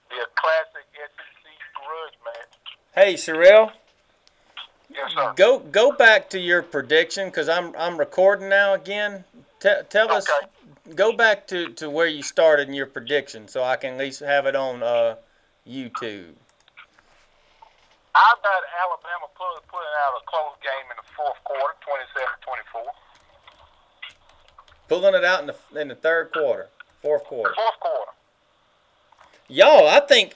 be a classic SEC grudge match. Hey, Sherelle. Yes, sir. Go back to your prediction because I'm recording now again. Tell us. Okay. Go back to where you started in your prediction so I can at least have it on YouTube. I've got Alabama putting out a close game in the fourth quarter, 27-24. Pulling it out in the third quarter, fourth quarter. Fourth quarter. Y'all, I think.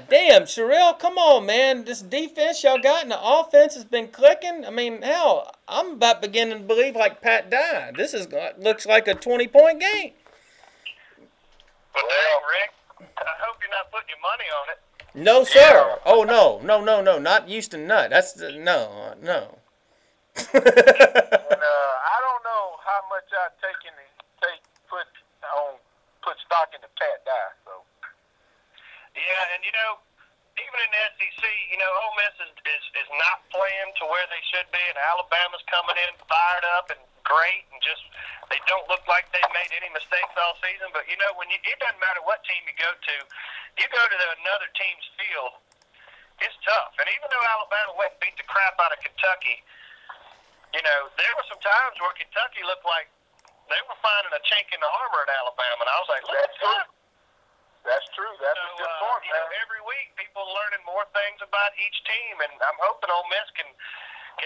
Damn, Sherelle, come on, man. This defense y'all got and the offense has been clicking. I mean, hell, I'm about beginning to believe like Pat Dye. This looks like a 20-point game. Well, dang, Rick, I hope you're not putting your money on it. No, sir. Oh, no, not Houston Nutt. No. And I don't know how much I put stock into Pat Dye. So. Yeah, and even in the SEC, Ole Miss is not playing to where they should be, and Alabama's coming in fired up and great, and just they don't look like they've made any mistakes all season. But it doesn't matter what team you go to another team's field, it's tough. And even though Alabama went and beat the crap out of Kentucky, there were some times where Kentucky looked like they were finding a chink in the armor at Alabama, and I was like, that's true. That's true. That's a good point, man. Every week, people are learning more things about each team, and I'm hoping Ole Miss can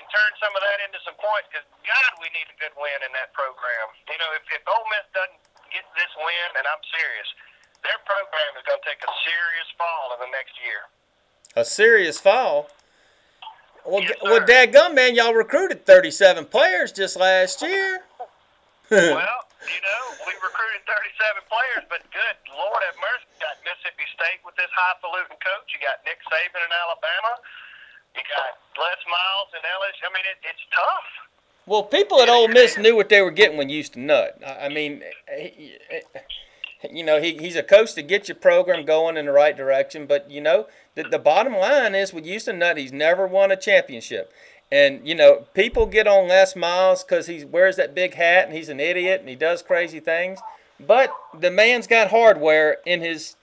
turn some of that into some points, because, God, we need a good win in that program. If Ole Miss doesn't get this win, and I'm serious, their program is going to take a serious fall in the next year. A serious fall? Well, yes, dadgum, man, y'all recruited 37 players just last year. Well, we recruited 37 players, but good Lord have mercy, you got Mississippi State with this highfalutin coach. You got Nick Saban in Alabama. You got Les Miles in LSU. I mean, it's tough. Well, people at Ole Miss knew what they were getting when Houston Nutt. I mean, he's a coach to get your program going in the right direction. But, the bottom line is with Houston Nutt, he's never won a championship. And, people get on Les Miles because he wears that big hat and he's an idiot and he does crazy things. But the man's got hardware in his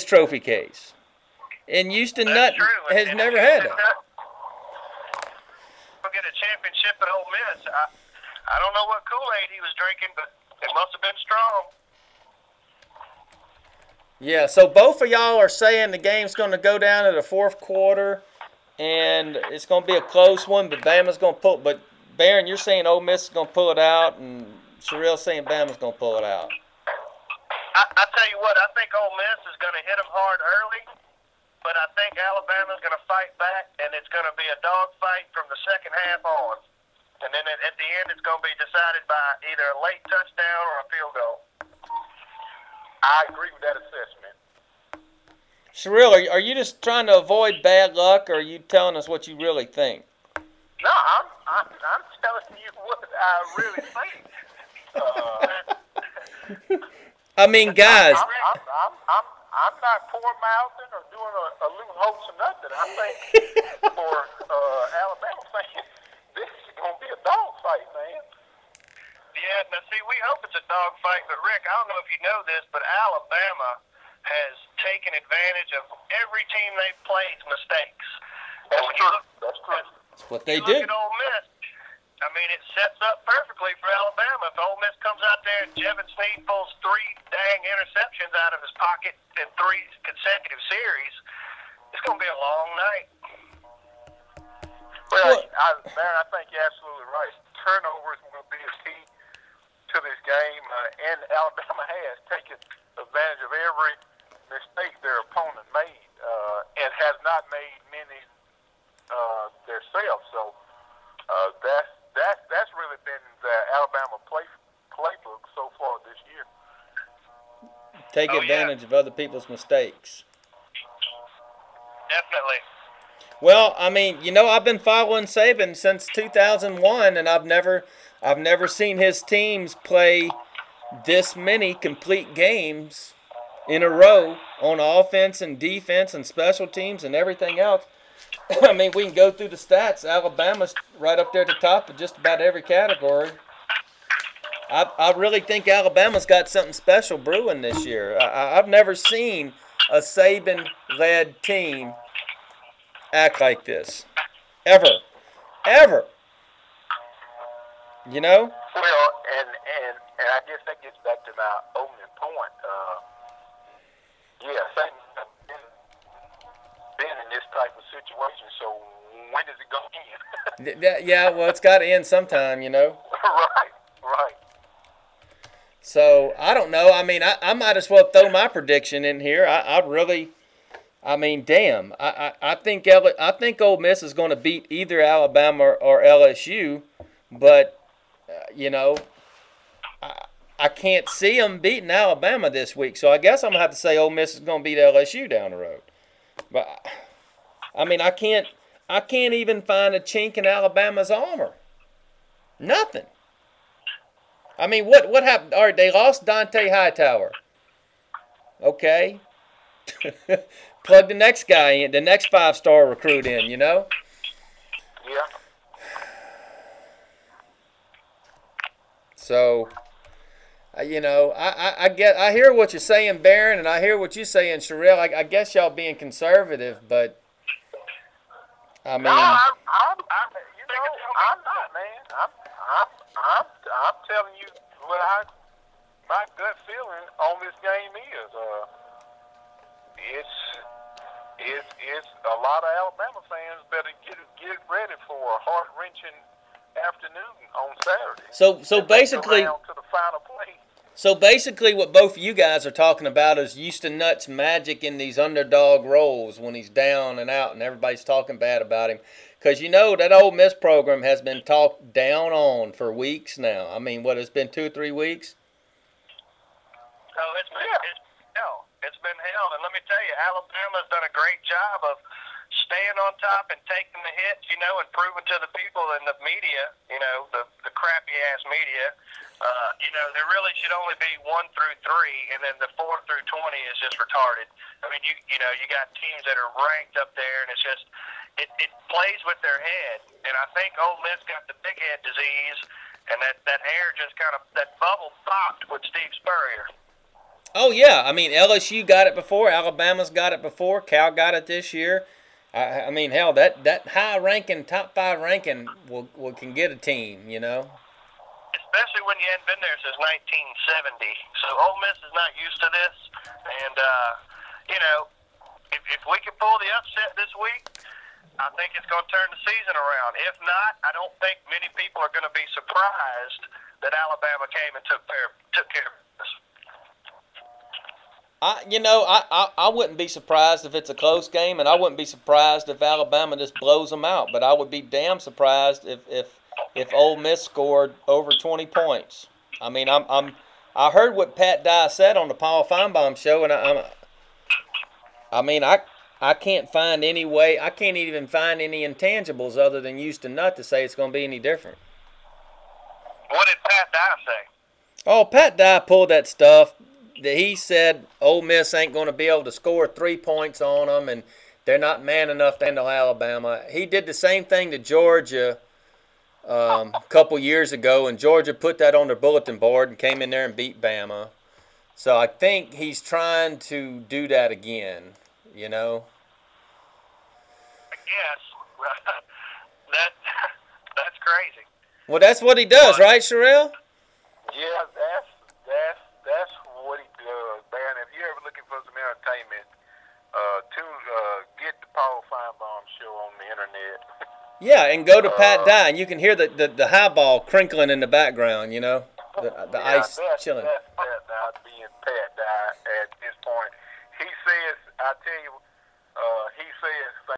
trophy case. And Houston Nutt has never had that. We'll get a championship at Ole Miss. I don't know what Kool-Aid he was drinking, but it must have been strong. Yeah, so both of y'all are saying the game's going to go down to the fourth quarter, and it's going to be a close one, but Bama's going to pull. But Barron, you're saying Ole Miss is going to pull it out, and Sherelle's saying Bama's going to pull it out. I tell you what, I think Ole Miss is going to hit them hard early, but I think Alabama's going to fight back, and it's going to be a dogfight from the second half on. And then at the end, it's going to be decided by either a late touchdown or a field goal. I agree with that assessment. Sherelle, are you just trying to avoid bad luck, or are you telling us what you really think? No, I'm telling you what I really think. I mean, guys. I'm not poor mouthing or doing a loose hopes or nothing. I think for Alabama fans, this is going to be a dogfight, man. Yeah, now see, we hope it's a dogfight, but Rick, I don't know if you know this, but Alabama has taken advantage of every team they've played's mistakes. That's true. That's true. That's what they do. do. Look at Ole Miss. I mean, it sets up perfectly for Alabama. If Ole Miss comes out there and Jevin Sneed pulls 3 dang interceptions out of his pocket in 3 consecutive series, it's going to be a long night. Well, Barron, I think you're absolutely right. Turnovers will be a key to this game, and Alabama has taken advantage of every mistake their opponent made and has not made many themselves. So that's really been the Alabama playbook so far this year. Take advantage of other people's mistakes. Definitely. Well, I mean, I've been following Saban since 2001, and I've never seen his teams play this many complete games in a row on offense and defense and special teams and everything else. I mean, we can go through the stats. Alabama's right up there at the top of just about every category. I really think Alabama's got something special brewing this year. I've never seen a Saban-led team act like this, ever. You know? Well, and I guess that gets back to my opening point. Yeah, Saban's been in this type of situation, so when is it going to end? Yeah, well, it's got to end sometime, you know? Right. So, I don't know. I mean, I might as well throw my prediction in here. I mean, damn. I think Ole Miss is going to beat either Alabama or LSU, but, you know, I can't see them beating Alabama this week. So I guess I'm going to have to say Ole Miss is going to beat LSU down the road. But, I mean, I can't even find a chink in Alabama's armor. Nothing. I mean, what happened? All right, they lost Dante Hightower. Okay. Plug the next guy in, the next 5-star recruit in, you know? Yeah. So, you know, I hear what you're saying, Barron, and I hear what you're saying, Sherrill. I guess y'all being conservative, but I mean, no, I'm not, man. I'm telling you what my gut feeling on this game is. It's a lot of Alabama fans better get ready for a heart-wrenching afternoon on Saturday. So basically, to the final play. So basically, what both of you guys are talking about is Houston Nutt's magic in these underdog roles when he's down and out, and everybody's talking bad about him. Because you know that Ole Miss program has been talked down on for weeks now. I mean, what, it's been 2 or 3 weeks? Oh, it's been hell. It's been hell. And let me tell you, Alabama's done a great job of staying on top and taking the hits, you know, and proving to the people in the media, you know, the crappy-ass media, you know, there really should only be 1 through 3, and then the 4 through 20 is just retarded. I mean, you know, you got teams that are ranked up there, and it's just, it plays with their head. And I think Ole Miss got the big head disease, and that hair just kind of, that bubble popped with Steve Spurrier. Oh, yeah. I mean, LSU got it before. Alabama's got it before. Cal got it this year. I mean, hell, that high-ranking, top 5 ranking can get a team, you know. Especially when you hadn't been there since 1970. So Ole Miss is not used to this. And, you know, if we can pull the upset this week, I think it's going to turn the season around. If not, I don't think many people are going to be surprised that Alabama came and took care of us. I wouldn't be surprised if it's a close game, and I wouldn't be surprised if Alabama just blows them out. But I would be damn surprised if Ole Miss scored over 20 points. I mean, I heard what Pat Dye said on the Paul Feinbaum show, and I can't find any way. I can't even find any intangibles other than Houston Nutt to say it's going to be any different. What did Pat Dye say? Oh, Pat Dye pulled that stuff. He said Ole Miss ain't going to be able to score 3 points on them, and they're not man enough to handle Alabama. He did the same thing to Georgia a couple years ago, and Georgia put that on their bulletin board and came in there and beat Bama. So I think he's trying to do that again, you know. I guess. That's crazy. Well, that's what he does, right, Sherrill? Yeah, that's what he does, man. If you're ever looking for some entertainment, get the Paul Feinbaum show on the internet. Yeah, and go to Pat Dye, and you can hear the high ball crinkling in the background, you know, the ice chilling. That's Pat Dye being Pat Dye at this point. He says, I tell you, he says